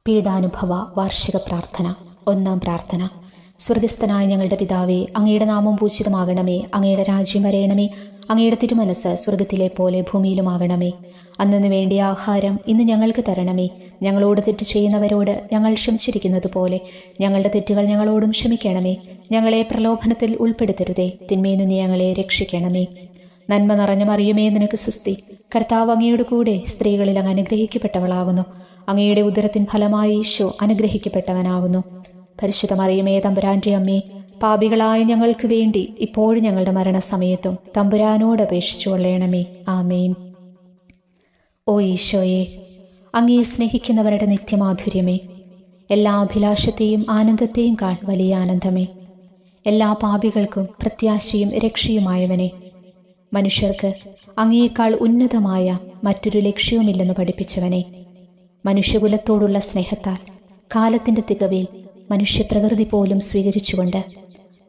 പീഡാനുഭവ വാർഷിക പ്രാർത്ഥന. ഒന്നാം പ്രാർത്ഥന. സ്വർഗസ്ഥനായ ഞങ്ങളുടെ പിതാവേ, അങ്ങയുടെ നാമം പൂജിതമാകണമേ. അങ്ങയുടെ രാജ്യം വരയണമേ. അങ്ങയുടെ തിരുമനസ് സ്വർഗത്തിലെ പോലെ ഭൂമിയിലുമാകണമേ. അന്നു വേണ്ടിയ ആഹാരം ഇന്ന് ഞങ്ങൾക്ക് തരണമേ. ഞങ്ങളോട് തെറ്റ് ചെയ്യുന്നവരോട് ഞങ്ങൾ ക്ഷമിച്ചിരിക്കുന്നത് പോലെ ഞങ്ങളുടെ തെറ്റുകൾ ഞങ്ങളോടും ക്ഷമിക്കണമേ. ഞങ്ങളെ പ്രലോഭനത്തിൽ ഉൾപ്പെടുത്തരുതേ, തിന്മയിൽ നിന്ന് ഞങ്ങളെ രക്ഷിക്കണമേ. നന്മ നിറഞ്ഞ മറിയമേ, നിനക്ക് സുസ്തി. കർത്താവ് അങ്ങയുടെ കൂടെ സ്ത്രീകളിൽ അങ്ങ് അനുഗ്രഹിക്കപ്പെട്ടവളാകുന്നു. അങ്ങയുടെ ഉദരത്തിൻ ഫലമായി ഈശോ അനുഗ്രഹിക്കപ്പെട്ടവനാകുന്നു. പരിശുദ്ധ മറിയമേ, തമ്പുരാന്റെ അമ്മേ, പാപികളായ ഞങ്ങൾക്ക് വേണ്ടി ഇപ്പോഴും ഞങ്ങളുടെ മരണസമയത്തും തമ്പുരാനോട് അപേക്ഷിച്ചു കൊള്ളണമേ. ആമേൻ. ഓ ഈശോയെ, അങ്ങയെ സ്നേഹിക്കുന്നവരുടെ നിത്യമാധുര്യമേ, എല്ലാ അഭിലാഷത്തെയും ആനന്ദത്തെയും കാൾ വലിയ ആനന്ദമേ, എല്ലാ പാപികൾക്കും പ്രത്യാശയും രക്ഷയുമായവനെ, മനുഷ്യർക്ക് അങ്ങയേക്കാൾ ഉന്നതമായ മറ്റൊരു ലക്ഷ്യവുമില്ലെന്ന് പഠിപ്പിച്ചവനെ, മനുഷ്യകുലത്തോടുള്ള സ്നേഹത്താൽ കാലത്തിൻ്റെ തികവിൽ മനുഷ്യപ്രകൃതി പോലും സ്വീകരിച്ചുകൊണ്ട്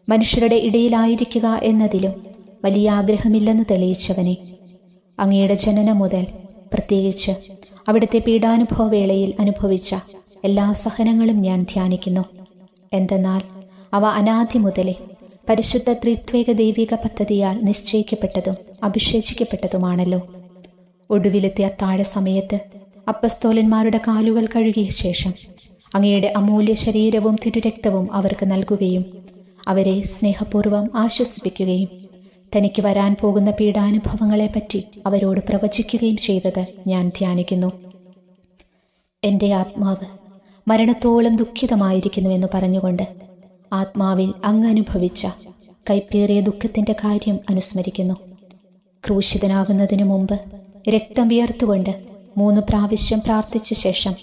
മനുഷ്യരുടെ ഇടയിലായിരിക്കുക എന്നതിലും വലിയ ആഗ്രഹമില്ലെന്ന് തെളിയിച്ചവനെ, അങ്ങയുടെ ജനനം മുതൽ പ്രത്യേകിച്ച് അവിടുത്തെ പീഡാനുഭവ വേളയിൽ അനുഭവിച്ച എല്ലാ സഹനങ്ങളും ഞാൻ ധ്യാനിക്കുന്നു. എന്തെന്നാൽ അവ അനാദി മുതലേ പരിശുദ്ധ ത്രിത്വേക ദൈവിക പദ്ധതിയാൽ നിശ്ചയിക്കപ്പെട്ടതും അഭിഷേചിക്കപ്പെട്ടതുമാണല്ലോ. ഒടുവിലത്തെ അത്താഴ സമയത്ത് അപ്പസ്തോലന്മാരുടെ കാലുകൾ കഴുകിയ ശേഷം അങ്ങയുടെ അമൂല്യ ശരീരവും തിരുരക്തവും അവർക്ക് നൽകുകയും അവരെ സ്നേഹപൂർവ്വം ആശ്വസിപ്പിക്കുകയും തനിക്ക് വരാൻ പോകുന്ന പീഡാനുഭവങ്ങളെപ്പറ്റി അവരോട് പ്രവചിക്കുകയും ചെയ്തത് ഞാൻ ധ്യാനിക്കുന്നു. എൻ്റെ ആത്മാവ് മരണത്തോളം ദുഃഖിതമായിരിക്കുന്നുവെന്ന് പറഞ്ഞുകൊണ്ട് ആത്മാവിൽ അങ്ങ് അനുഭവിച്ച കൈപ്പേറിയ ദുഃഖത്തിൻ്റെ കാര്യം അനുസ്മരിക്കുന്നു. ക്രൂശിതനാകുന്നതിനു മുമ്പ് രക്തം വിയർത്തുകൊണ്ട് 3 പ്രാവശ്യം പ്രാർത്ഥിച്ച ശേഷം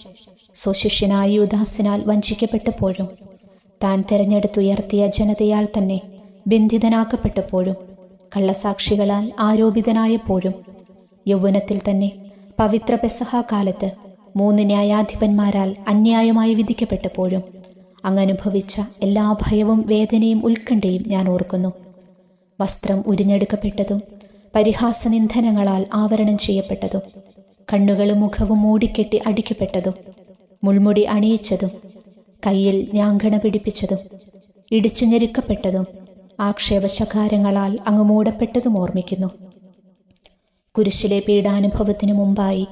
സ്വശിഷ്യനായ യൂദാസിനാൽ വഞ്ചിക്കപ്പെട്ടപ്പോഴും താൻ തെരഞ്ഞെടുത്തുയർത്തിയ ജനതയാൽ തന്നെ ബന്ധിതനാക്കപ്പെട്ടപ്പോഴും കള്ളസാക്ഷികളാൽ ആരോപിതനായപ്പോഴും യൗവനത്തിൽ തന്നെ പവിത്ര പെസഹ കാലത്ത് 3 ന്യായാധിപന്മാരാൽ അന്യായമായി വിധിക്കപ്പെട്ടപ്പോഴും അങ്ങനുഭവിച്ച എല്ലാ ഭയവും വേദനയും ഉത്കണ്ഠയും ഞാൻ ഓർക്കുന്നു. വസ്ത്രം ഉരിഞ്ഞെടുക്കപ്പെട്ടതും പരിഹാസനിന്ദനങ്ങളാൽ ആവരണം ചെയ്യപ്പെട്ടതും കണ്ണുകളും മുഖവും മൂടിക്കെട്ടി അടിക്കപ്പെട്ടതും മുൾമുടി അണിയിച്ചതും കയ്യിൽ ഞാങ്കണ പിടിപ്പിച്ചതും ഇടിച്ചു ഞെരുക്കപ്പെട്ടതും ആക്ഷേപശകാരങ്ങളാൽ അങ്ങ് മൂടപ്പെട്ടതും ഓർമ്മിക്കുന്നു. കുരിശിലെ പീഡാനുഭവത്തിനു മുമ്പായി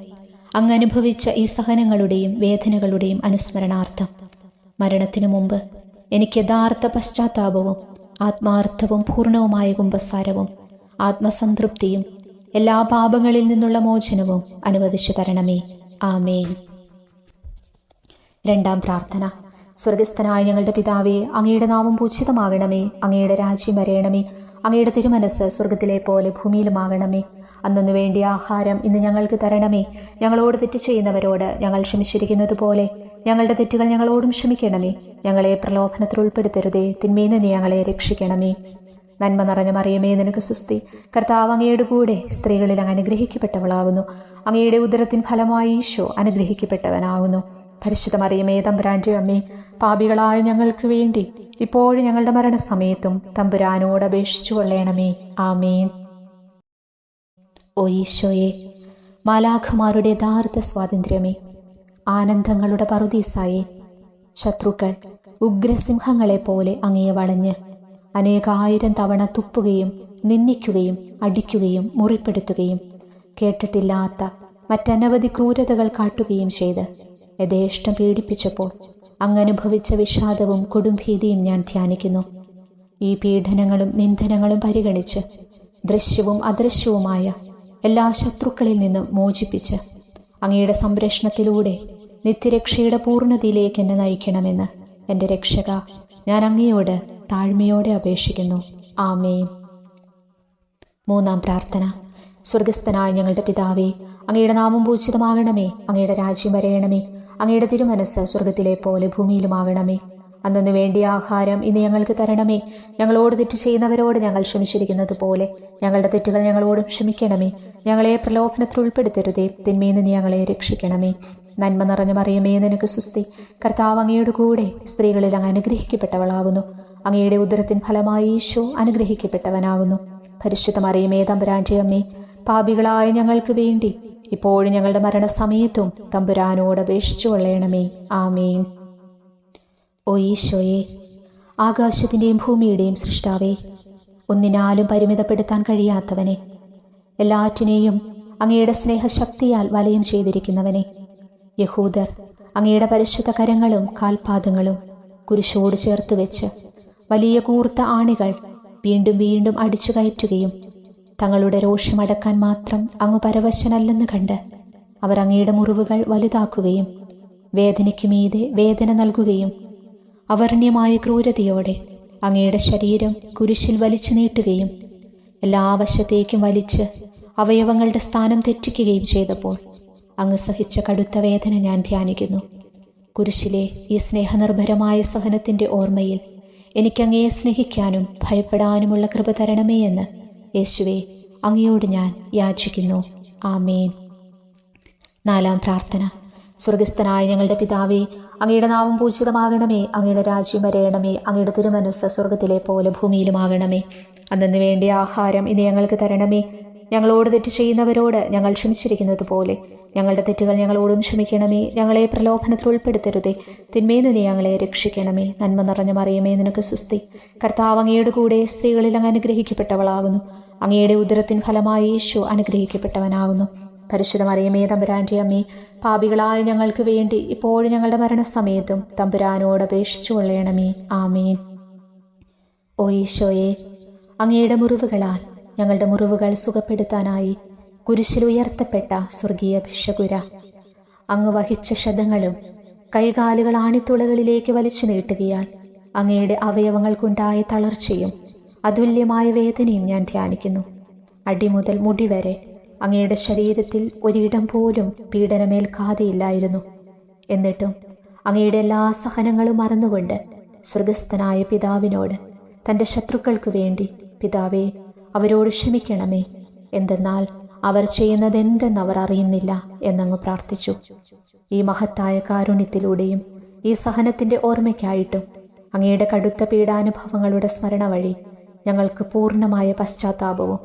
അങ്ങ് അനുഭവിച്ച ഈ സഹനങ്ങളുടെയും വേദനകളുടെയും അനുസ്മരണാർത്ഥം മരണത്തിനു മുമ്പ് എനിക്ക് യഥാർത്ഥ പശ്ചാത്താപവും ആത്മാർത്ഥവും പൂർണ്ണവുമായ കുമ്പസാരവും ആത്മസംതൃപ്തിയും എല്ലാ പാപങ്ങളിൽ നിന്നുള്ള മോചനവും അനുവദിച്ചു തരണമേ. ആമേൻ. രണ്ടാം പ്രാർത്ഥന. സ്വർഗസ്ഥനായ ഞങ്ങളുടെ പിതാവേ, അങ്ങയുടെ നാമം പൂജിതമാകണമേ. അങ്ങയുടെ രാജ്യം വരയണമേ. അങ്ങയുടെ തിരുമനസ് സ്വർഗത്തിലെ പോലെ ഭൂമിയിലുമാകണമേ. അന്നു വേണ്ടിയ ആഹാരം ഇന്ന് ഞങ്ങൾക്ക് തരണമേ. ഞങ്ങളോട് തെറ്റ് ചെയ്യുന്നവരോട് ഞങ്ങൾ ക്ഷമിച്ചിരിക്കുന്നത് പോലെ ഞങ്ങളുടെ തെറ്റുകൾ ഞങ്ങളോടും ക്ഷമിക്കണമേ. ഞങ്ങളെ പ്രലോഭനത്തിൽ ഉൾപ്പെടുത്തരുതേ, തിന്മയിൽ നിന്ന് ഞങ്ങളെ രക്ഷിക്കണമേ. നന്മ നിറഞ്ഞ മറിയമേ, നിനക്ക് സുസ്തി. കർത്താവ് അങ്ങയുടെ കൂടെ സ്ത്രീകളിൽ അങ്ങ് അനുഗ്രഹിക്കപ്പെട്ടവളാകുന്നു. അങ്ങയുടെ ഉദരത്തിൻ ഫലമായി ഈശോ അനുഗ്രഹിക്കപ്പെട്ടവനാകുന്നു. പരിശുദ്ധ മറിയമേ, തമ്പുരാന്റെ അമ്മേ, പാപികളായ ഞങ്ങൾക്ക് വേണ്ടി ഇപ്പോഴും ഞങ്ങളുടെ മരണസമയത്തും തമ്പുരാനോട് അപേക്ഷിച്ചു കൊള്ളണമേ. ആമേൻ. ഓ ഈശോയെ, മാലാഖമാരുടെ യഥാർത്ഥ സ്വാതന്ത്ര്യമേ, ആനന്ദങ്ങളുടെ പറുദീസായേ, ശത്രുക്കൾ ഉഗ്രസിംഹങ്ങളെ പോലെ അങ്ങയെ വളഞ്ഞ് അനേകായിരം തവണ തുപ്പുകയും നിന്ദിക്കുകയും അടിക്കുകയും മുറിപ്പെടുത്തുകയും കേട്ടിട്ടില്ലാത്ത മറ്റനവധി ക്രൂരതകൾ കാട്ടുകയും ചെയ്ത് യഥേഷ്ടം പീഡിപ്പിച്ചപ്പോൾ അങ്ങനുഭവിച്ച വിഷാദവും കൊടുംഭീതിയും ഞാൻ ധ്യാനിക്കുന്നു. ഈ പീഡനങ്ങളും നിന്ദനങ്ങളും പരിഗണിച്ച് ദൃശ്യവും അദൃശ്യവുമായ എല്ലാ ശത്രുക്കളിൽ നിന്നും മോചിപ്പിച്ച് അങ്ങയുടെ സംരക്ഷണത്തിലൂടെ നിത്യരക്ഷയുടെ പൂർണ്ണതയിലേക്ക് എന്നെ നയിക്കണമെന്ന് എൻ്റെ രക്ഷക, ഞാൻ അങ്ങയോട് താഴ്മയോടെ അപേക്ഷിക്കുന്നു. ആമേൻ. മൂന്നാം പ്രാർത്ഥന. സ്വർഗസ്ഥനായ ഞങ്ങളുടെ പിതാവേ, അങ്ങയുടെ നാമം പൂജിതമാകണമേ. അങ്ങയുടെ രാജ്യം വരയണമേ. അങ്ങയുടെ തിരുമനസ് സ്വർഗത്തിലെ പോലെ ഭൂമിയിലുമാകണമേ. അന്നു വേണ്ടിയ ആഹാരം ഇന്ന് ഞങ്ങൾക്ക് തരണമേ. ഞങ്ങളോട് തെറ്റ് ചെയ്യുന്നവരോട് ഞങ്ങൾ ക്ഷമിച്ചിരിക്കുന്നത് പോലെ ഞങ്ങളുടെ തെറ്റുകൾ ഞങ്ങളോടും ക്ഷമിക്കണമേ. ഞങ്ങളെ പ്രലോഭനത്തിൽ ഉൾപ്പെടുത്തരുതേ, തിന്മയിൽ നിന്ന് ഞങ്ങളെ രക്ഷിക്കണമേ. നന്മ നിറഞ്ഞ മറിയമേ, നിനക്ക് സുസ്തി. കർത്താവ് അങ്ങയുടെ കൂടെ സ്ത്രീകളിൽ അങ്ങ് അനുഗ്രഹിക്കപ്പെട്ടവളാകുന്നു. അങ്ങയുടെ ഉദരത്തിൻ ഫലമായി ഈശോ അനുഗ്രഹിക്കപ്പെട്ടവനാകുന്നു. പരിശുദ്ധ മറിയമേ, തമ്പുരാന്റെ അമ്മേ, പാപികളായ ഞങ്ങൾക്ക് വേണ്ടി ഇപ്പോഴും ഞങ്ങളുടെ മരണസമയത്തും തമ്പുരാനോട് അപേക്ഷിച്ചു കൊള്ളണമേ. ആമേൻ. ഓ ഈശോയെ, ആകാശത്തിൻ്റെയും ഭൂമിയുടെയും സൃഷ്ടാവേ, ഒന്നിനാലും പരിമിതപ്പെടുത്താൻ കഴിയാത്തവനെ, എല്ലാറ്റിനെയും അങ്ങയുടെ സ്നേഹശക്തിയാൽ വലയം ചെയ്തിരിക്കുന്നവനെ, യഹൂദർ അങ്ങയുടെ പരിശുദ്ധ കരങ്ങളും കാൽപാദങ്ങളും കുരിശോട് ചേർത്ത് വെച്ച് വലിയ കൂർത്ത ആണികൾ വീണ്ടും വീണ്ടും അടിച്ചു കയറ്റുകയും തങ്ങളുടെ രോഷമടക്കാൻ മാത്രം അങ്ങ് പരവശനല്ലെന്ന് കണ്ട് അവർ അങ്ങയുടെ മുറിവുകൾ വലുതാക്കുകയും വേദനയ്ക്ക് മീതെ വേദന നൽകുകയും അവർണ്യമായ ക്രൂരതയോടെ അങ്ങയുടെ ശരീരം കുരിശിൽ വലിച്ചു നീട്ടുകയും എല്ലാ വശത്തേക്കും വലിച്ച് അവയവങ്ങളുടെ സ്ഥാനം തെറ്റിക്കുകയും ചെയ്തപ്പോൾ അങ്ങ് സഹിച്ച കടുത്ത വേദന ഞാൻ ധ്യാനിക്കുന്നു. കുരിശിലെ ഈ സ്നേഹനിർഭരമായ സഹനത്തിൻ്റെ ഓർമ്മയിൽ എനിക്കങ്ങയെ സ്നേഹിക്കാനും ഭയപ്പെടാനുമുള്ള കൃപ തരണമേ എന്ന് യേശുവേ അങ്ങയോട് ഞാൻ യാചിക്കുന്നു. ആമേൻ. 4-ാം പ്രാർത്ഥന. സ്വർഗസ്ഥനായ ഞങ്ങളുടെ പിതാവേ, അങ്ങയുടെ നാമം പൂജിതമാകണമേ, അങ്ങയുടെ രാജ്യം വരയണമേ, അങ്ങയുടെ തിരുമനസ്സ് സ്വർഗത്തിലെ പോലെ ഭൂമിയിലുമാകണമേ. അന്നു വേണ്ടിയ ആഹാരം ഇന്ന് ഞങ്ങൾക്ക് തരണമേ. ഞങ്ങളോട് തെറ്റ് ചെയ്യുന്നവരോട് ഞങ്ങൾ ക്ഷമിച്ചിരിക്കുന്നത് പോലെ ഞങ്ങളുടെ തെറ്റുകൾ ഞങ്ങളോടും ക്ഷമിക്കണമേ. ഞങ്ങളെ പ്രലോഭനത്തിൽ ഉൾപ്പെടുത്തരുതേ, തിന്മയിൽ നിന്ന് ഞങ്ങളെ രക്ഷിക്കണമേ. നന്മ നിറഞ്ഞ മറിയമേ, നിനക്ക് സ്വസ്തി. കർത്താവ് അങ്ങയുടെ കൂടെ സ്ത്രീകളിൽ അങ്ങ് അനുഗ്രഹിക്കപ്പെട്ടവളാകുന്നു. അങ്ങയുടെ ഉദരത്തിൻ ഫലമായി യേശു അനുഗ്രഹിക്കപ്പെട്ടവനാകുന്നു. പരിശുദ്ധ മറിയമേ, തമ്പുരാൻ്റെ അമ്മേ, പാപികളായ ഞങ്ങൾക്ക് വേണ്ടി ഇപ്പോഴും ഞങ്ങളുടെ മരണസമയത്തും തമ്പുരാനോട് അപേക്ഷിച്ചു കൊള്ളണമേ. ആമേൻ. ഓ ഈശോയെ, അങ്ങയുടെ മുറിവുകളാൽ ഞങ്ങളുടെ മുറിവുകൾ സുഖപ്പെടുത്താനായി കുരിശിൽ ഉയർത്തപ്പെട്ട സ്വർഗീയ ഭിഷകുര, അങ്ങ് വഹിച്ച ക്ഷതങ്ങളും കൈകാലുകൾ ആണിത്തുളകളിലേക്ക് വലിച്ചു നീട്ടുകയാൽ അങ്ങയുടെ അവയവങ്ങൾക്കുണ്ടായ തളർച്ചയും അതുല്യമായ വേദനയും ഞാൻ ധ്യാനിക്കുന്നു. അടിമുതൽ മുടി വരെ അങ്ങയുടെ ശരീരത്തിൽ ഒരിടം പോലും പീഡനമേൽക്കാതെയില്ലായിരുന്നു. എന്നിട്ടും അങ്ങയുടെ എല്ലാ സഹനങ്ങളും മറന്നുകൊണ്ട് സ്വർഗസ്ഥനായ പിതാവിനോട് തൻ്റെ ശത്രുക്കൾക്ക് വേണ്ടി, പിതാവേ അവരോട് ക്ഷമിക്കണമേ, എന്തെന്നാൽ അവർ ചെയ്യുന്നതെന്തെന്നവർ അറിയുന്നില്ല എന്നങ്ങ് പ്രാർത്ഥിച്ചു. ഈ മഹത്തായ കാരുണ്യത്തിലൂടെയും ഈ സഹനത്തിൻ്റെ ഓർമ്മയ്ക്കായിട്ടും അങ്ങയുടെ കടുത്ത പീഡാനുഭവങ്ങളുടെ സ്മരണ വഴി ഞങ്ങൾക്ക് പൂർണ്ണമായ പശ്ചാത്താപവും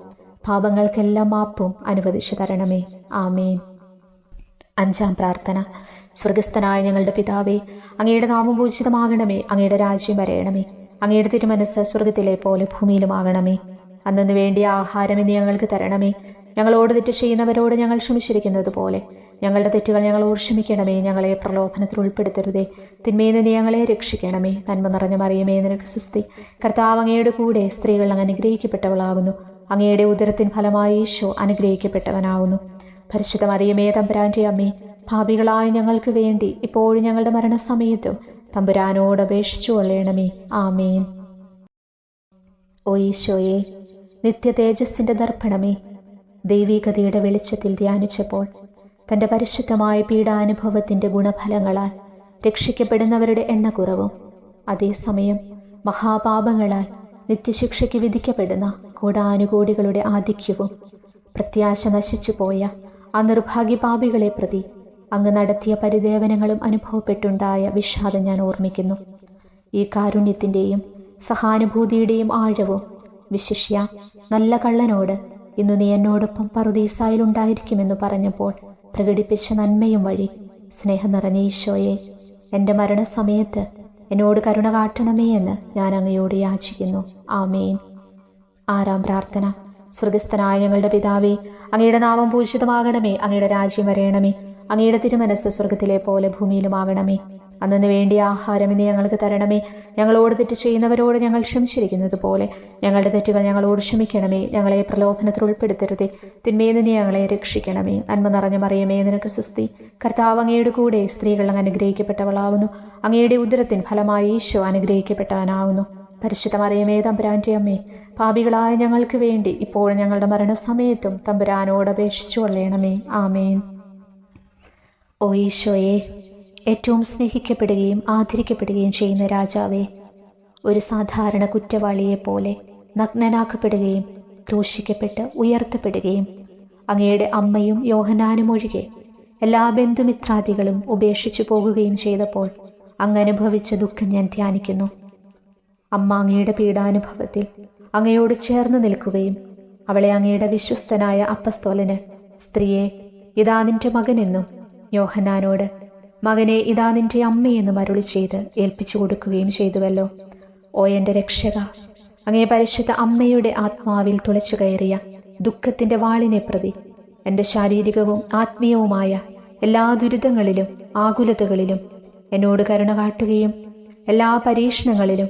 പാപങ്ങൾക്കെല്ലാം മാപ്പും അനുവദിച്ചു തരണമേ. ആമേൻ. 5-ാം പ്രാർത്ഥന. സ്വർഗസ്ഥനായ ഞങ്ങളുടെ പിതാവേ, അങ്ങയുടെ നാമം പൂജിതമാകണമേ, അങ്ങയുടെ രാജ്യം വരയണമേ, അങ്ങയുടെ തിരുമനസ്സ് സ്വർഗത്തിലെ പോലെ ഭൂമിയിലുമാകണമേ. അന്നു വേണ്ടിയ ആഹാരം ഇന്ന് ഞങ്ങൾക്ക് തരണമേ. ഞങ്ങളോട് തെറ്റ് ചെയ്യുന്നവരോട് ഞങ്ങൾ ക്ഷമിച്ചിരിക്കുന്നത് പോലെ ഞങ്ങളുടെ തെറ്റുകൾ ഞങ്ങളോട് ക്ഷമിക്കണമേ. ഞങ്ങളെ പ്രലോഭനത്തിൽ ഉൾപ്പെടുത്തരുതേ, തിന്മയിൽ നിന്ന് ഞങ്ങളെ രക്ഷിക്കണമേ. നന്മ നിറഞ്ഞ മറിയമേ, നിനക്ക് സ്വസ്തി. കർത്താവ് അങ്ങയുടെ കൂടെ സ്ത്രീകൾ അങ്ങ് അനുഗ്രഹിക്കപ്പെട്ടവളാകുന്നു. അങ്ങയുടെ ഉദരത്തിൻ ഫലമായി യേശു അനുഗ്രഹിക്കപ്പെട്ടവനാകുന്നു. പരിശുദ്ധ മറിയമേ, തമ്പുരാൻ്റെ അമ്മേ, പാപികളായ ഞങ്ങൾക്ക് വേണ്ടി ഇപ്പോഴും ഞങ്ങളുടെ മരണസമയത്തും തമ്പുരാനോട് അപേക്ഷിച്ചു കൊള്ളണമേ. ആമേൻ. ഓ ഈശോയെ, നിത്യ തേജസ്സിൻ്റെ ദർപ്പണമേ, ദൈവികതയുടെ വെളിച്ചത്തിൽ ധ്യാനിച്ചപ്പോൾ തൻ്റെ പരിശുദ്ധമായ പീഡാനുഭവത്തിൻ്റെ ഗുണഫലങ്ങളാൽ രക്ഷിക്കപ്പെടുന്നവരുടെ എണ്ണക്കുറവും അതേസമയം മഹാപാപങ്ങളാൽ നിത്യശിക്ഷയ്ക്ക് വിധിക്കപ്പെടുന്ന കോടാനുകോടികളുടെ ആധിക്യവും പ്രത്യാശ നശിച്ചു പോയ ആ നിർഭാഗ്യപാപികളെ പ്രതി അങ്ങ് നടത്തിയ പരിദേവനങ്ങളും അനുഭവപ്പെട്ടുണ്ടായ വിഷാദം ഞാൻ ഓർമ്മിക്കുന്നു. ഈ കാരുണ്യത്തിൻ്റെയും സഹാനുഭൂതിയുടെയും ആഴവും വിശിഷ്യ നല്ല കള്ളനോട് ഇന്നു നീ എന്നോടൊപ്പം പറുദീസായിലുണ്ടായിരിക്കുമെന്ന് പറഞ്ഞപ്പോൾ പ്രകടിപ്പിച്ച നന്മയും വഴി സ്നേഹം നിറഞ്ഞ ഈശോയെ, എൻ്റെ മരണസമയത്ത് എന്നോട് കരുണ കാട്ടണമേ എന്ന് ഞാൻ അങ്ങയോട് യാചിക്കുന്നു. ആമേൻ. 6-ാം പ്രാർത്ഥന. സ്വർഗസ്ഥനായ ഞങ്ങളുടെ പിതാവേ, അങ്ങയുടെ നാമം പൂജിതമാകണമേ, അങ്ങയുടെ രാജ്യം വരയണമേ, അങ്ങയുടെ തിരുമനസ്സ് സ്വർഗത്തിലെ പോലെ ഭൂമിയിലുമാകണമേ. അന്നു വേണ്ടിയ ആഹാരം ഇന്ന് ഞങ്ങൾക്ക് തരണമേ. ഞങ്ങളോട് തെറ്റ് ചെയ്യുന്നവരോട് ഞങ്ങൾ ക്ഷമിച്ചിരിക്കുന്നത് പോലെ ഞങ്ങളുടെ തെറ്റുകൾ ഞങ്ങളോട് ക്ഷമിക്കണമേ. ഞങ്ങളെ പ്രലോഭനത്തിൽ ഉൾപ്പെടുത്തരുതേ, തിന്മയിൽ നിന്ന് ഞങ്ങളെ രക്ഷിക്കണമേ. നന്മ നിറഞ്ഞ മറിയമേ, നിനക്ക് സ്വസ്തി. കർത്താവ് അങ്ങയുടെ കൂടെ സ്ത്രീകൾ അങ്ങ് അനുഗ്രഹിക്കപ്പെട്ടവളാകുന്നു. അങ്ങയുടെ ഉദരത്തിൻ ഫലമായി യേശു അനുഗ്രഹിക്കപ്പെട്ടവനാകുന്നു. പരിശുദ്ധ മറിയമേ, തമ്പുരാൻ്റെ അമ്മേ, പാപികളായ ഞങ്ങൾക്ക് വേണ്ടി ഇപ്പോഴും ഞങ്ങളുടെ മരണസമയത്തും തമ്പുരാനോട് അപേക്ഷിച്ചു കൊള്ളണമേ. ആമേൻ. ഓ ഈശോയെ, ഏറ്റവും സ്നേഹിക്കപ്പെടുകയും ആദരിക്കപ്പെടുകയും ചെയ്യുന്ന രാജാവേ, ഒരു സാധാരണ കുറ്റവാളിയെപ്പോലെ നഗ്നനാക്കപ്പെടുകയും ക്രൂശിക്കപ്പെട്ട് ഉയർത്തപ്പെടുകയും അങ്ങയുടെ അമ്മയും യോഹന്നാനും ഒഴികെ എല്ലാ ബന്ധുമിത്രാദികളും ഉപേക്ഷിച്ചു പോകുകയും ചെയ്തപ്പോൾ അങ്ങ് അനുഭവിച്ച ദുഃഖം ഞാൻ ധ്യാനിക്കുന്നു. അമ്മ അങ്ങയുടെ പീഡാനുഭവത്തിൽ അങ്ങയോട് ചേർന്ന് നിൽക്കുകയും അവളെ അങ്ങയുടെ വിശ്വസ്തനായ അപ്പസ്തോലന്, സ്ത്രീയെ, ഇതാ നിന്റെ മകനെന്നും യോഹന്നാനോട്, മകനെ, ഇതാ നിന്റെ അമ്മയെന്നും അരുളി ചെയ്ത് ഏൽപ്പിച്ചു കൊടുക്കുകയും ചെയ്തുവല്ലോ. ഓ എൻ്റെ രക്ഷക, അങ്ങേ പരിശുദ്ധ അമ്മയുടെ ആത്മാവിൽ തുളച്ചു കയറിയ ദുഃഖത്തിൻ്റെ വാളിനെ പ്രതി എൻ്റെ ശാരീരികവും ആത്മീയവുമായ എല്ലാ ദുരിതങ്ങളിലും ആകുലതകളിലും എന്നോട് കരുണ കാട്ടുകയും എല്ലാ പരീക്ഷണങ്ങളിലും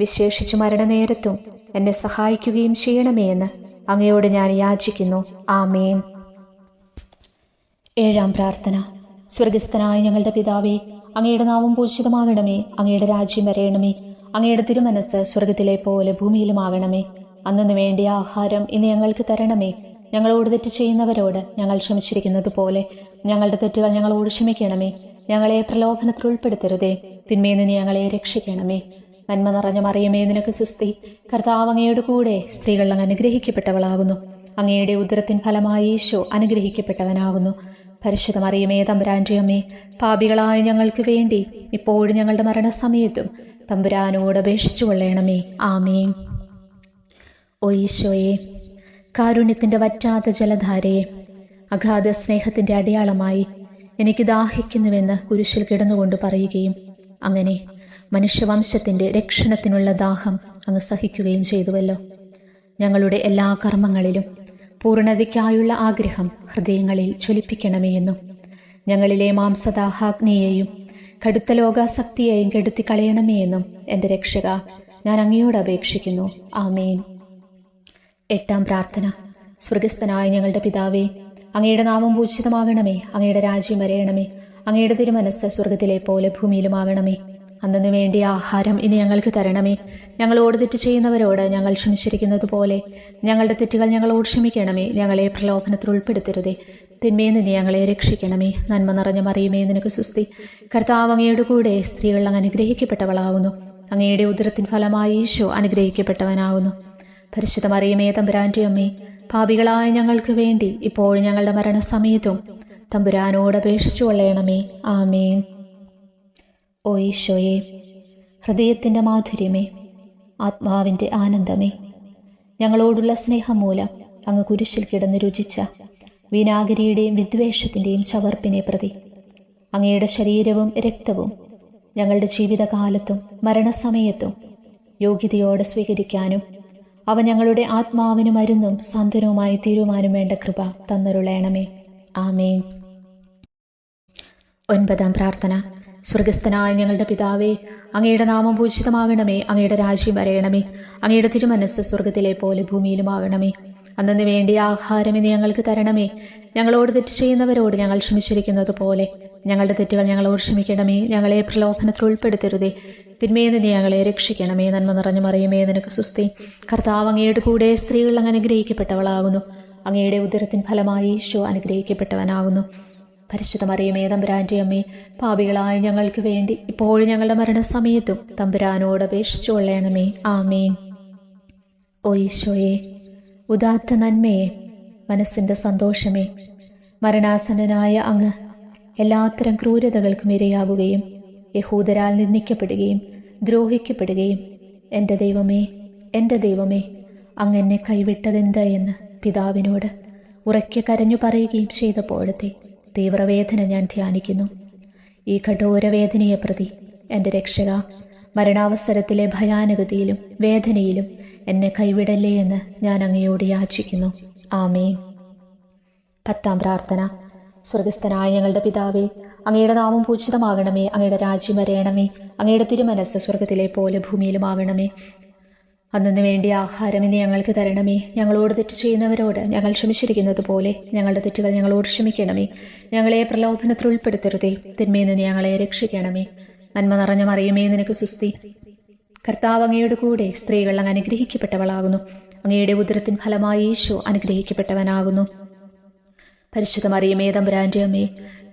വിശേഷിച്ചു മരണനേരത്തും എന്നെ സഹായിക്കുകയും ചെയ്യണമേ എന്ന് അങ്ങയോട് ഞാൻ യാചിക്കുന്നു. ആമേൻ. 7-ാം പ്രാർത്ഥന. സ്വർഗസ്ഥനായ ഞങ്ങളുടെ പിതാവേ, അങ്ങയുടെ നാമം പൂജിതമാകണമേ. അങ്ങയുടെ രാജ്യം വരയണമേ. അങ്ങയുടെ തിരുമനസ് സ്വർഗത്തിലെ പോലെ ഭൂമിയിലുമാകണമേ. അന്നു വേണ്ടിയ ആഹാരം ഇന്ന് ഞങ്ങൾക്ക് തരണമേ. ഞങ്ങളോട് തെറ്റ് ചെയ്യുന്നവരോട് ഞങ്ങൾ ക്ഷമിച്ചിരിക്കുന്നത് പോലെ ഞങ്ങളുടെ തെറ്റുകൾ ഞങ്ങളോട് ക്ഷമിക്കണമേ. ഞങ്ങളെ പ്രലോഭനത്തിൽ ഉൾപ്പെടുത്തരുതേ, തിന്മയിൽ നിന്ന് ഞങ്ങളെ രക്ഷിക്കണമേ. നന്മ നിറഞ്ഞ മറിയമേ, നിനക്ക് സുസ്തി. കർത്താവ് അങ്ങയുടെ കൂടെ സ്ത്രീകൾ അങ്ങ് അനുഗ്രഹിക്കപ്പെട്ടവളാകുന്നു. അങ്ങയുടെ ഉദരത്തിൻ ഫലമായി ഈശോ അനുഗ്രഹിക്കപ്പെട്ടവനാകുന്നു. പരിശുദ്ധ മറിയമേ, തമ്പുരാന്റെ അമ്മേ, പാപികളായ ഞങ്ങൾക്ക് വേണ്ടി ഇപ്പോഴും ഞങ്ങളുടെ മരണസമയത്തും തമ്പുരാനോട് അപേക്ഷിച്ചു കൊള്ളണമേ. ആമേൻ. ഓ ഈശോയെ, കാരുണ്യത്തിൻ്റെ വറ്റാത്ത ജലധാരയെ, അഗാധ സ്നേഹത്തിൻ്റെ അടയാളമായി എനിക്ക് ദാഹിക്കുന്നുവെന്ന് കുരിശിൽ കിടന്നുകൊണ്ട് പറയുകയും അങ്ങനെ മനുഷ്യവംശത്തിൻ്റെ രക്ഷണത്തിനുള്ള ദാഹം അങ്ങ് സഹിക്കുകയും ചെയ്തുവല്ലോ. ഞങ്ങളുടെ എല്ലാ കർമ്മങ്ങളിലും പൂർണ്ണതയ്ക്കായുള്ള ആഗ്രഹം ഹൃദയങ്ങളിൽ ജ്വലിപ്പിക്കണമേ എന്നും ഞങ്ങളിലെ മാംസദാഹാഗ്നിയെയും കടുത്ത ലോകാസക്തിയെയും കെടുത്തി കളയണമേ എന്നും എൻ്റെ രക്ഷക, ഞാൻ അങ്ങയോട് അപേക്ഷിക്കുന്നു. ആമേൻ. 8-ാം പ്രാർത്ഥന. സ്വർഗസ്ഥനായ ഞങ്ങളുടെ പിതാവേ, അങ്ങയുടെ നാമം പൂജിതമാകണമേ. അങ്ങയുടെ രാജ്യം വരയണമേ. അങ്ങയുടെ തിരുമനസ് സ്വർഗത്തിലെ പോലെ ഭൂമിയിലുമാകണമേ. അന്നു വേണ്ടിയ ആഹാരം ഇനി ഞങ്ങൾക്ക് തരണമേ. ഞങ്ങളോട് തെറ്റ് ചെയ്യുന്നവരോട് ഞങ്ങൾ ക്ഷമിച്ചിരിക്കുന്നത് പോലെ ഞങ്ങളുടെ തെറ്റുകൾ ഞങ്ങളോട് ക്ഷമിക്കണമേ. ഞങ്ങളെ പ്രലോഭനത്തിൽ ഉൾപ്പെടുത്തരുതേ, തിന്മയിൽ നിന്ന് ഞങ്ങളെ രക്ഷിക്കണമേ. നന്മ നിറഞ്ഞ മറിയമേ, നിനക്ക് സുസ്തി. കർത്താവ് അങ്ങയുടെ കൂടെ സ്ത്രീകൾ അങ്ങ് അനുഗ്രഹിക്കപ്പെട്ടവളാകുന്നു. അങ്ങയുടെ ഉദരത്തിൻ ഫലമായി ഈശോ അനുഗ്രഹിക്കപ്പെട്ടവനാകുന്നു. പരിശുദ്ധ മറിയമേ, തമ്പുരാന്റെ അമ്മേ, പാപികളായ ഞങ്ങൾക്ക് വേണ്ടി ഇപ്പോഴും ഞങ്ങളുടെ മരണസമയത്തും തമ്പുരാനോട് അപേക്ഷിച്ചു കൊള്ളണമേ. ആമേൻ. ഓ ഈശോയെ, ഹൃദയത്തിൻ്റെ മാധുര്യമേ, ആത്മാവിൻ്റെ ആനന്ദമേ, ഞങ്ങളോടുള്ള സ്നേഹം മൂലം അങ്ങ് കുരിശിൽ കിടന്ന് രുചിച്ച വിനാഗിരിയുടെയും വിദ്വേഷത്തിൻ്റെയും ചവർപ്പിനെ പ്രതി അങ്ങയുടെ ശരീരവും രക്തവും ഞങ്ങളുടെ ജീവിതകാലത്തും മരണസമയത്തും യോഗ്യതയോടെ സ്വീകരിക്കാനും അവ ഞങ്ങളുടെ ആത്മാവിന് മരുന്നും സാന്ത്വനവുമായി തീരുമാനം വേണ്ട കൃപ തന്നരുളയണമേ. ആമേൻ. 9-ാം പ്രാർത്ഥന. സ്വർഗസ്ഥനായ ഞങ്ങളുടെ പിതാവേ, അങ്ങയുടെ നാമം പൂജിതമാകണമേ. അങ്ങയുടെ രാജ്യം വരയണമേ. അങ്ങയുടെ തിരുമനസ് സ്വർഗത്തിലെ പോലെ ഭൂമിയിലുമാകണമേ. അന്നു വേണ്ടിയ ആഹാരം ഇനി ഞങ്ങൾക്ക് തരണമേ. ഞങ്ങളോട് തെറ്റ് ചെയ്യുന്നവരോട് ഞങ്ങൾ ക്ഷമിച്ചിരിക്കുന്നത് പോലെ ഞങ്ങളുടെ തെറ്റുകൾ ഞങ്ങളോട് ക്ഷമിക്കണമേ. ഞങ്ങളെ പ്രലോഭനത്തിൽ ഉൾപ്പെടുത്തരുതേ, തിന്മയിൽ നിന്ന് ഞങ്ങളെ രക്ഷിക്കണമേ. നന്മ നിറഞ്ഞ മറിയമേ, നിനക്ക് സുസ്തി. കർത്താവ് അങ്ങയുടെ കൂടെ സ്ത്രീകൾ അങ്ങ് അനുഗ്രഹിക്കപ്പെട്ടവളാകുന്നു. അങ്ങയുടെ ഉദരത്തിൻ ഫലമായി ഈശോ അനുഗ്രഹിക്കപ്പെട്ടവനാകുന്നു. പരിശുദ്ധ മറിയമേ, തമ്പുരാന്റെ അമ്മേ, പാപികളായ ഞങ്ങൾക്ക് വേണ്ടി ഇപ്പോഴും ഞങ്ങളുടെ മരണസമയത്തും തമ്പുരാനോട് അപേക്ഷിച്ചു കൊള്ളണമേ. ആമേൻ. ഓ ഈശോയെ, ഉദാത്ത നന്മയെ, മനസ്സിൻ്റെ സന്തോഷമേ, മരണാസന്നനായ അങ്ങ് എല്ലാത്തരം ക്രൂരതകൾക്കും ഇരയാകുകയും യഹൂദരാൽ നിന്ദിക്കപ്പെടുകയും ദ്രോഹിക്കപ്പെടുകയും എൻ്റെ ദൈവമേ, എൻ്റെ ദൈവമേ, അങ്ങ് എന്നെ കൈവിട്ടതെന്ത് എന്ന് പിതാവിനോട് ഉറക്കെ കരഞ്ഞു പറയുകയും ചെയ്തപ്പോഴത്തെ തീവ്രവേദന ഞാൻ ധ്യാനിക്കുന്നു. ഈ കഠോരവേദനയെ പ്രതി എൻ്റെ രക്ഷക, മരണാവസരത്തിലെ ഭയാനകതയിലും വേദനയിലും എന്നെ കൈവിടല്ലേ എന്ന് ഞാൻ അങ്ങയോട് യാചിക്കുന്നു. ആമേൻ. 10-ാം പ്രാർത്ഥന. സ്വർഗസ്ഥനായ ഞങ്ങളുടെ പിതാവേ, അങ്ങയുടെ നാമം പൂജിതമാകണമേ. അങ്ങയുടെ രാജ്യം വരയണമേ. അങ്ങയുടെ തിരുമനസ് സ്വർഗത്തിലെ പോലെ ഭൂമിയിലുമാകണമേ. അന്നു വേണ്ടിയ ആഹാരം ഇനി ഞങ്ങൾക്ക് തരണമേ. ഞങ്ങളോട് തെറ്റ് ചെയ്യുന്നവരോട് ഞങ്ങൾ ക്ഷമിച്ചിരിക്കുന്നത് പോലെ ഞങ്ങളുടെ തെറ്റുകൾ ഞങ്ങളോട് ക്ഷമിക്കണമേ. ഞങ്ങളെ പ്രലോഭനത്തിൽ ഉൾപ്പെടുത്തരുതേ, തിന്മയിൽ നിന്ന് ഞങ്ങളെ രക്ഷിക്കണമേ. നന്മ നിറഞ്ഞ മറിയമേ, നിനക്ക് സുസ്തി. കർത്താവ് അങ്ങയുടെ കൂടെ സ്ത്രീകൾ അങ്ങ് അനുഗ്രഹിക്കപ്പെട്ടവളാകുന്നു. അങ്ങയുടെ ഉദരത്തിൻ ഫലമായി ഈശോ അനുഗ്രഹിക്കപ്പെട്ടവനാകുന്നു. പരിശുദ്ധ മറിയമേ, തമ്പുരാന്റെ അമ്മേ,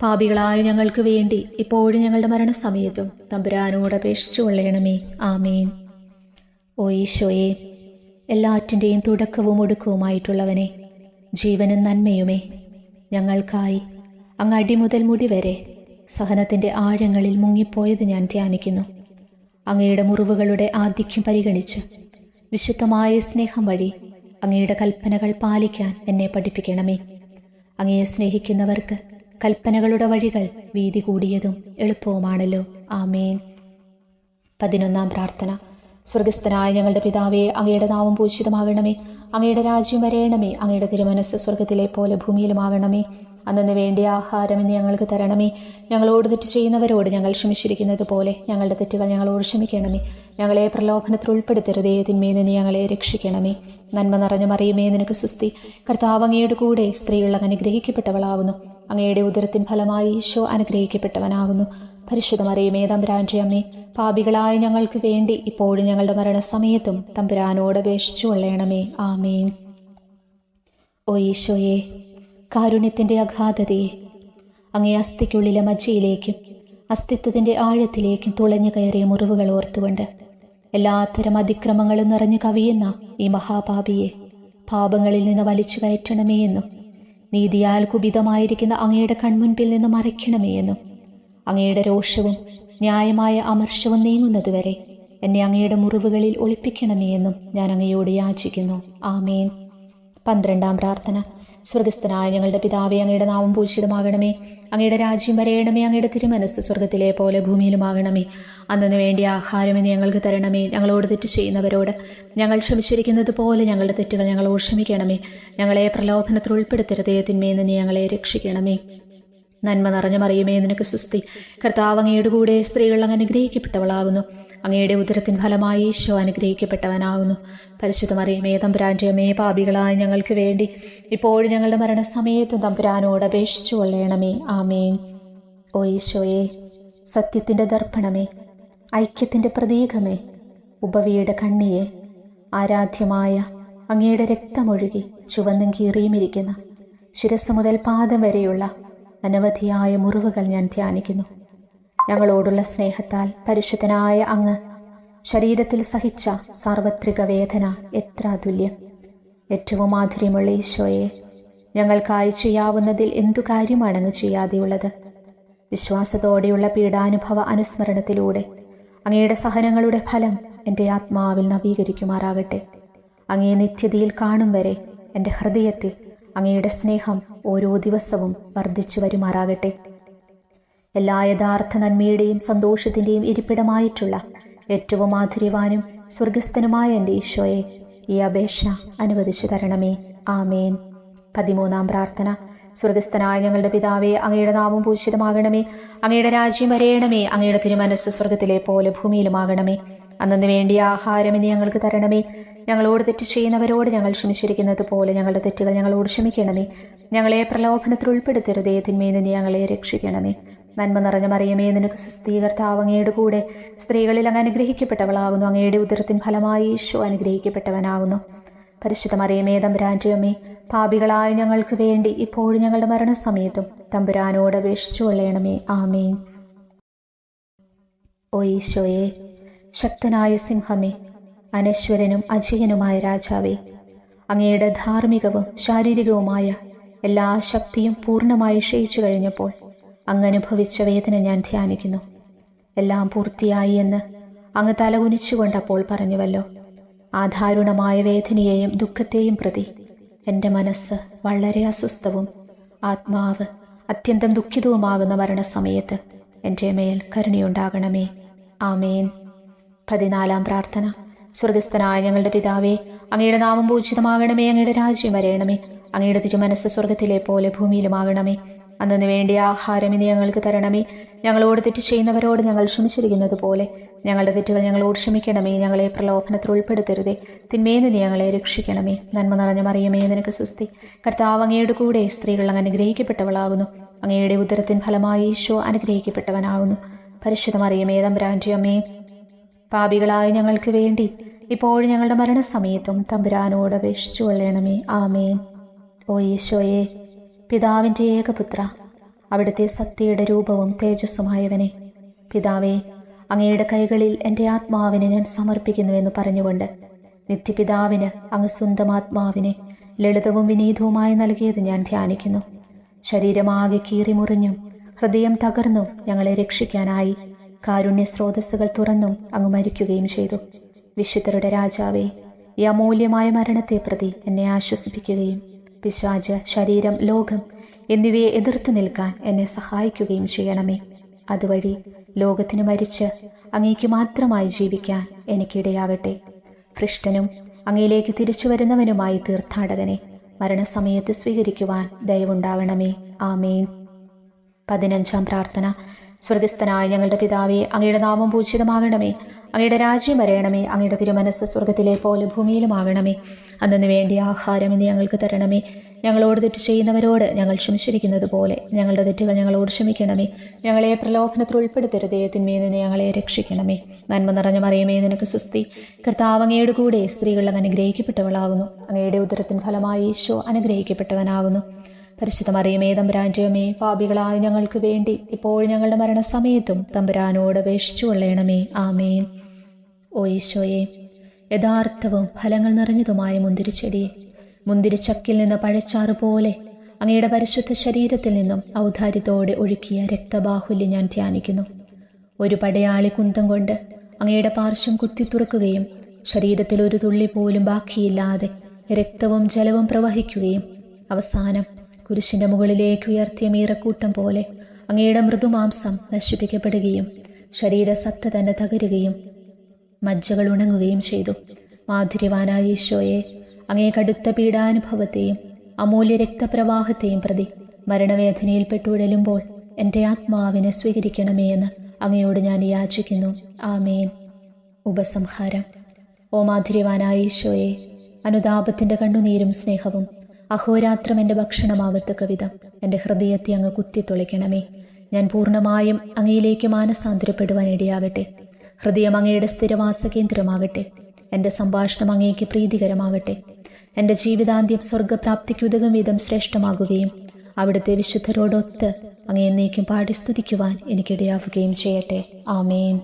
പാപികളായ ഞങ്ങൾക്ക് വേണ്ടി ഇപ്പോഴും ഞങ്ങളുടെ മരണസമയത്തും തമ്പുരാനോട് അപേക്ഷിച്ചു കൊള്ളണമേ. ആമേൻ. ഓ ഈശോയെ, എല്ലാറ്റിൻ്റെയും തുടക്കവും ഒടുക്കവുമായിട്ടുള്ളവനെ, ജീവനും നന്മയുമേ, ഞങ്ങൾക്കായി അങ്ങ് അടിമുതൽ മുടി വരെ സഹനത്തിൻ്റെ ആഴങ്ങളിൽ മുങ്ങിപ്പോയത് ഞാൻ ധ്യാനിക്കുന്നു. അങ്ങയുടെ മുറിവുകളുടെ ആധിക്യം പരിഗണിച്ച് വിശുദ്ധമായ സ്നേഹം വഴി അങ്ങയുടെ കൽപ്പനകൾ പാലിക്കാൻ എന്നെ പഠിപ്പിക്കണമേ. അങ്ങയെ സ്നേഹിക്കുന്നവർക്ക് കൽപ്പനകളുടെ വഴികൾ വീതി കൂടിയതും എളുപ്പവുമാണല്ലോ. ആമേൻ. 11-ാം പ്രാർത്ഥന. സ്വർഗസ്ഥനായ ഞങ്ങളുടെ പിതാവേ, അങ്ങയുടെ നാമം പൂജിതമാകണമേ. അങ്ങയുടെ രാജ്യം വരയണമേ. അങ്ങയുടെ തിരുമനസ്സ് സ്വർഗത്തിലെ പോലെ ഭൂമിയിലുമാകണമേ. അന്നു വേണ്ടിയ ആഹാരം ഇന്ന് ഞങ്ങൾക്ക് തരണമേ. ഞങ്ങളോട് തെറ്റ് ചെയ്യുന്നവരോട് ഞങ്ങൾ ക്ഷമിച്ചിരിക്കുന്നത് പോലെ ഞങ്ങളുടെ തെറ്റുകൾ ഞങ്ങളോട് ക്ഷമിക്കണമേ. ഞങ്ങളെ പ്രലോഭനത്തിൽ ഉൾപ്പെടുത്തരുതേ, തിന്മയിൽ നിന്ന് ഞങ്ങളെ രക്ഷിക്കണമേ. നന്മ നിറഞ്ഞ മറിയമേ, നിനക്ക് സുസ്തി. കർത്താവ് അങ്ങയുടെ കൂടെ സ്ത്രീകൾ അനുഗ്രഹിക്കപ്പെട്ടവളാകുന്നു. അങ്ങയുടെ ഉദരത്തിൻ ഫലമായി ഈശോ അനുഗ്രഹിക്കപ്പെട്ടവനാകുന്നു. പരിശുദ്ധ മറിയമേ, തമ്പുരാന്റെ അമ്മേ, പാപികളായ ഞങ്ങൾക്ക് വേണ്ടി ഇപ്പോഴും ഞങ്ങളുടെ മരണസമയത്തും തമ്പുരാനോട് അപേക്ഷിച്ചു കൊള്ളണമേ. ആമേൻ. ഓ ഈശോയെ, കാരുണ്യത്തിൻ്റെ അഗാധതയെ, അങ്ങേ അസ്ഥിക്കുള്ളിലെ മജ്ജയിലേക്കും അസ്തിത്വത്തിൻ്റെ ആഴത്തിലേക്കും തുളഞ്ഞു കയറിയ മുറിവുകൾ ഓർത്തുകൊണ്ട് എല്ലാത്തരം അതിക്രമങ്ങളും നിറഞ്ഞു കവിയുന്ന ഈ മഹാപാപിയെ പാപങ്ങളിൽ നിന്ന് വലിച്ചു കയറ്റണമേ എന്നും നീതിയാൽ കുപിതമായിരിക്കുന്ന അങ്ങയുടെ കൺമുൻപിൽ നിന്ന് മറയ്ക്കണമേ എന്നും അങ്ങയുടെ രോഷവും ന്യായമായ അമർഷവും നീങ്ങുന്നതുവരെ എന്നെ അങ്ങയുടെ മുറിവുകളിൽ ഒളിപ്പിക്കണമേ എന്നും ഞാൻ അങ്ങയോട് യാചിക്കുന്നു. ആമേൻ. 12-ാം പ്രാർത്ഥന. സ്വർഗസ്ഥനായ ഞങ്ങളുടെ പിതാവേ, അങ്ങയുടെ നാമം പൂജിതമാകണമേ. അങ്ങയുടെ രാജ്യം വരയണമേ. അങ്ങയുടെ തിരുമനസ്സ് സ്വർഗത്തിലെ പോലെ ഭൂമിയിലുമാകണമേ. അന്നു വേണ്ടിയ ആഹാരം ഇന്ന് ഞങ്ങൾക്ക് തരണമേ. ഞങ്ങളോട് തെറ്റ് ചെയ്യുന്നവരോട് ഞങ്ങൾ ക്ഷമിച്ചിരിക്കുന്നത് പോലെ ഞങ്ങളുടെ തെറ്റുകൾ ഞങ്ങളോട് ക്ഷമിക്കണമേ. ഞങ്ങളെ പ്രലോഭനത്തിൽ ഉൾപ്പെടുത്തരുതേ, തിന്മയിൽ നിന്ന് ഞങ്ങളെ രക്ഷിക്കണമേ. നന്മ നിറഞ്ഞ മറിയമേ, നിനക്ക് സുസ്തി. കർത്താവ് അങ്ങയുടെ കൂടെ സ്ത്രീകൾ അങ്ങ് അനുഗ്രഹിക്കപ്പെട്ടവളാകുന്നു. അങ്ങയുടെ ഉദരത്തിൻ ഫലമായി ഈശോ അനുഗ്രഹിക്കപ്പെട്ടവനാകുന്നു. പരിശുദ്ധ മറിയമേ, തമ്പുരാന്റെ അമ്മേ, പാപികളായ ഞങ്ങൾക്ക് വേണ്ടി ഇപ്പോഴും ഞങ്ങളുടെ മരണസമയത്തും തമ്പുരാനോട് അപേക്ഷിച്ചു കൊള്ളണമേ. ആമേൻ. ഓ ഈശോയെ, സത്യത്തിൻ്റെ ദർപ്പണമേ, ഐക്യത്തിൻ്റെ പ്രതീകമേ, ഉപവിയുടെ കണ്ണിയെ, ആരാധ്യമായ അങ്ങയുടെ രക്തമൊഴുകി ചുവന്നും കീറിയും ഇരിക്കുന്ന ശിരസ് മുതൽ പാദം വരെയുള്ള അനവധിയായ മുറിവുകൾ ഞാൻ ധ്യാനിക്കുന്നു. ഞങ്ങളോടുള്ള സ്നേഹത്താൽ പരിശുദ്ധനായ അങ്ങ് ശരീരത്തിൽ സഹിച്ച സാർവത്രിക വേദന എത്ര അതുല്യം. ഏറ്റവും മാധുര്യമുള്ള ഈശോയെ, ഞങ്ങൾക്കായി ചെയ്യാവുന്നതിൽ എന്തു കാര്യമാണ് അങ്ങ് ചെയ്യാതെയുള്ളത്? വിശ്വാസത്തോടെയുള്ള പീഡാനുഭവ അനുസ്മരണത്തിലൂടെ അങ്ങയുടെ സഹനങ്ങളുടെ ഫലം എൻ്റെ ആത്മാവിൽ നവീകരിക്കുമാറാകട്ടെ. അങ്ങയെ നിത്യതയിൽ കാണും വരെ എൻ്റെ ഹൃദയത്തിൽ അങ്ങയുടെ സ്നേഹം ഓരോ ദിവസവും വർദ്ധിച്ചു വരുമാറാകട്ടെ. എല്ലാ യഥാർത്ഥ നന്മയുടെയും സന്തോഷത്തിൻ്റെയും ഇരിപ്പിടമായിട്ടുള്ള ഏറ്റവും മാധുര്യവാനും സ്വർഗസ്ഥനുമായ എൻ്റെ ഈശോയെ, ഈ അപേക്ഷ അനുവദിച്ചു തരണമേ. ആമേൻ. 13-ാം പ്രാർത്ഥന. സ്വർഗസ്ഥനായ ഞങ്ങളുടെ പിതാവേ, അങ്ങയുടെ നാമം പൂജിതമാകണമേ. അങ്ങയുടെ രാജ്യം വരയണമേ. അങ്ങയുടെ തിരുമനസ്സ് സ്വർഗത്തിലെ പോലെ ഭൂമിയിലുമാകണമേ. അന്നു വേണ്ടിയ ആഹാരം ഇന്ന് ഞങ്ങൾക്ക് തരണമേ. ഞങ്ങളോട് തെറ്റ് ചെയ്യുന്നവരോട് ഞങ്ങൾ ക്ഷമിച്ചിരിക്കുന്നത് പോലെ ഞങ്ങളുടെ തെറ്റുകൾ ഞങ്ങളോട് ക്ഷമിക്കണമേ. ഞങ്ങളെ പ്രലോഭനത്തിൽ ഉൾപ്പെടുത്തരുതേ, തിന്മയിൽ നിന്ന് ഞങ്ങളെ രക്ഷിക്കണമേ. നന്മ നിറഞ്ഞ മറിയമേ, നിനക്ക് സുസ്തി. കർത്താവ് അങ്ങയുടെ കൂടെ സ്ത്രീകളിൽ അങ്ങ് അനുഗ്രഹിക്കപ്പെട്ടവളാകുന്നു. അങ്ങയുടെ ഉദരത്തിൻ ഫലമായി ഈശോ അനുഗ്രഹിക്കപ്പെട്ടവനാകുന്നു. പരിശുദ്ധ മറിയമേ, തമ്പുരാന്റെ അമ്മേ, പാപികളായ ഞങ്ങൾക്ക് വേണ്ടി ഇപ്പോഴും ഞങ്ങളുടെ മരണസമയത്തും തമ്പുരാനോട് അപേക്ഷിച്ചു കൊള്ളണമേ. ആമേൻ. ഓ ഈശോയെ, ശക്തനായ സിംഹമേ, അനശ്വരനും അജയനുമായ രാജാവേ, അങ്ങയുടെ ധാർമ്മികവും ശാരീരികവുമായ എല്ലാ ശക്തിയും പൂർണ്ണമായി ക്ഷയിച്ചു കഴിഞ്ഞപ്പോൾ അങ്ങ് അനുഭവിച്ച വേദന ഞാൻ ധ്യാനിക്കുന്നു. എല്ലാം പൂർത്തിയായി എന്ന് അങ്ങ് തലകുനിച്ചുകൊണ്ടപ്പോൾ പറഞ്ഞുവല്ലോ. ആ ദാരുണമായ വേദനയെയും ദുഃഖത്തെയും പ്രതി എൻ്റെ മനസ്സ് വളരെ അസ്വസ്ഥവും ആത്മാവ് അത്യന്തം ദുഃഖിതവുമാകുന്ന മരണസമയത്ത് എൻ്റെ മേൽ കരുണയുണ്ടാകണമേ. ആമേൻ. 14-ാം പ്രാർത്ഥന. സ്വർഗസ്ഥനായ ഞങ്ങളുടെ പിതാവേ, അങ്ങയുടെ നാമം പൂജിതമാകണമേ. അങ്ങയുടെ രാജ്യം വരയണമേ. അങ്ങയുടെ തിരുമനസ്സ് സ്വർഗത്തിലെ പോലെ ഭൂമിയിലുമാകണമേ. അന്നു വേണ്ടിയ ആഹാരം ഇനി ഞങ്ങൾക്ക് തരണമേ. ഞങ്ങളോട് തെറ്റ് ചെയ്യുന്നവരോട് ഞങ്ങൾ ക്ഷമിച്ചിരിക്കുന്നത് പോലെ ഞങ്ങളുടെ തെറ്റുകൾ ഞങ്ങളോട് ക്ഷമിക്കണമേ. ഞങ്ങളെ പ്രലോഭനത്തിൽ ഉൾപ്പെടുത്തരുതേ, തിന്മയിൽ നിന്ന് ഞങ്ങളെ രക്ഷിക്കണമേ. നന്മ നിറഞ്ഞ മറിയമേ, നിനക്ക് സുസ്തി. കർത്താവ് അങ്ങയുടെ കൂടെ സ്ത്രീകൾ അങ്ങ് അനുഗ്രഹിക്കപ്പെട്ടവളാകുന്നു. അങ്ങയുടെ ഉദരത്തിൻ ഫലമായി ഈശോ അനുഗ്രഹിക്കപ്പെട്ടവനാകുന്നു. പരിശുദ്ധ മറിയമേ, തമ്പുരാന്റെ അമ്മേ, പാപികളായ ഞങ്ങൾക്ക് വേണ്ടി ഇപ്പോഴും ഞങ്ങളുടെ മരണസമയത്തും തമ്പുരാനോട് അപേക്ഷിച്ചു കൊള്ളണമേ. ആമേൻ. ഓ ഈശോയെ, പിതാവിൻ്റെ ഏകപുത്ര, അവിടുത്തെ സത്യയുടെ രൂപവും തേജസ്സുമായവനെ, പിതാവേ, അങ്ങയുടെ കൈകളിൽ എൻ്റെ ആത്മാവിനെ ഞാൻ സമർപ്പിക്കുന്നുവെന്ന് പറഞ്ഞുകൊണ്ട് നിത്യപിതാവിന് അങ്ങ് സ്വന്തം ആത്മാവിനെ ലളിതവും വിനീതവുമായി നൽകിയത് ഞാൻ ധ്യാനിക്കുന്നു. ശരീരമാകെ കീറിമുറിഞ്ഞും ഹൃദയം തകർന്നും ഞങ്ങളെ രക്ഷിക്കാനായി കാരുണ്യ സ്രോതസ്സുകൾ തുറന്നും അങ്ങ് മരിക്കുകയും ചെയ്തു. വിശുദ്ധരുടെ രാജാവേ, ഈ അമൂല്യമായ മരണത്തെ പ്രതി എന്നെ ആശ്വസിപ്പിക്കുകയും പിശാച്, ശരീരം, ലോകം എന്നിവയെ എതിർത്തു നിൽക്കാൻ എന്നെ സഹായിക്കുകയും ചെയ്യണമേ. അതുവഴി ലോകത്തിന് മരിച്ച് അങ്ങേക്ക് മാത്രമായി ജീവിക്കാൻ എനിക്കിടയാകട്ടെ. ഭ്രഷ്ടനും അങ്ങയിലേക്ക് തിരിച്ചു വരുന്നവനുമായി തീർത്ഥാടകനെ മരണസമയത്ത് സ്വീകരിക്കുവാൻ ദയവുണ്ടാകണമേ. ആമേൻ. 15-ാം പ്രാർത്ഥന. സ്വർഗസ്ഥനായ ഞങ്ങളുടെ പിതാവേ, അങ്ങയുടെ നാമം പൂജിതമാകണമേ. അങ്ങയുടെ രാജ്യം വരയണമേ. അങ്ങയുടെ തിരുമനസ്സ് സ്വർഗത്തിലെ പോലെ ഭൂമിയിലുമാകണമേ. അന്നു വേണ്ടിയ ആഹാരം ഇന്ന് ഞങ്ങൾക്ക് തരണമേ. ഞങ്ങളോട് തെറ്റ് ചെയ്യുന്നവരോട് ഞങ്ങൾ ക്ഷമിച്ചിരിക്കുന്നത് പോലെ ഞങ്ങളുടെ തെറ്റുകൾ ഞങ്ങളോട് ക്ഷമിക്കണമേ. ഞങ്ങളെ പ്രലോഭനത്തിൽ ഉൾപ്പെടുത്തരുതേ, തിന്മയിൽ നിന്ന് ഞങ്ങളെ രക്ഷിക്കണമേ. നന്മ നിറഞ്ഞ മറിയമേ, നിനക്ക് സുസ്തി. കർത്താവ് അങ്ങയുടെ കൂടെ സ്ത്രീകൾ അങ്ങ് അനുഗ്രഹിക്കപ്പെട്ടവളാകുന്നു. അങ്ങയുടെ ഉദരത്തിൻ ഫലമായി ഈശോ അനുഗ്രഹിക്കപ്പെട്ടവനാകുന്നു. പരിശുദ്ധ മറിയമേ, തമ്പുരാന്റെ അമ്മേ, പാപികളായ ഞങ്ങൾക്ക് വേണ്ടി ഇപ്പോഴും ഞങ്ങളുടെ മരണസമയത്തും തമ്പുരാനോട് അപേക്ഷിച്ചു കൊള്ളണമേ. ആമേൻ. ഓ ഈശോയെ, യഥാർത്ഥവും ഫലങ്ങൾ നിറഞ്ഞതുമായ മുന്തിരിച്ചെടിയെ, മുന്തിരിച്ചക്കിൽ നിന്ന് പഴച്ചാറ് പോലെ അങ്ങയുടെ പരിശുദ്ധ ശരീരത്തിൽ നിന്നും ഔദാര്യത്തോടെ ഒഴുക്കിയ രക്തബാഹുല്യം ഞാൻ ധ്യാനിക്കുന്നു. ഒരു പടയാളി കുന്തം കൊണ്ട് അങ്ങയുടെ പാർശ്വം കുത്തിത്തുറക്കുകയും ശരീരത്തിൽ ഒരു തുള്ളി പോലും ബാക്കിയില്ലാതെ രക്തവും ജലവും പ്രവഹിക്കുകയും അവസാനം കുരിശിന്റെ മുകളിലേക്ക് ഉയർത്തിയ മീറക്കൂട്ടം പോലെ അങ്ങയുടെ മൃദുമാംസം നശിപ്പിക്കപ്പെടുകയും ശരീരസത്ത തന്നെ തകരുകയും മജ്ജകൾ ഉണങ്ങുകയും ചെയ്തു. മാധുര്യവാനായ ഈശോയെ, അങ്ങേ കടുത്ത പീഡാനുഭവത്തെയും അമൂല്യ രക്തപ്രവാഹത്തെയും പ്രതി മരണവേദനയിൽ പെട്ടുഴലുമ്പോൾ എൻ്റെ ആത്മാവിനെ സ്വീകരിക്കണമേ എന്ന് അങ്ങയോട് ഞാൻ യാചിക്കുന്നു. ആമേൻ. ഉപസംഹാരം. ഓ മാധുര്യവാനായ ഈശോയെ, അനുതാപത്തിൻ്റെ കണ്ണുനീരും സ്നേഹവും അഹോരാത്രം എൻ്റെ ഭക്ഷണമാകത്തക്ക വിധം എൻ്റെ ഹൃദയത്തെ അങ്ങ് കുത്തിത്തുളയ്ക്കണമേ. ഞാൻ പൂർണ്ണമായും അങ്ങയിലേക്ക് മാനസാന്തരപ്പെടുവാൻ ഇടയാകട്ടെ. ഹൃദയം അങ്ങയുടെ സ്ഥിരവാസ കേന്ദ്രമാകട്ടെ. എൻ്റെ സംഭാഷണം അങ്ങേക്ക് പ്രീതികരമാകട്ടെ. എൻ്റെ ജീവിതാന്ത്യം സ്വർഗപ്രാപ്തിക്ക് ഉതകും വിധം ശ്രേഷ്ഠമാകുകയും അവിടുത്തെ വിശുദ്ധരോടൊത്ത് അങ്ങേ എന്നേക്കും പാടി സ്തുതിക്കുവാൻ എനിക്കിടയാവുകയും ചെയ്യട്ടെ. ആമേൻ.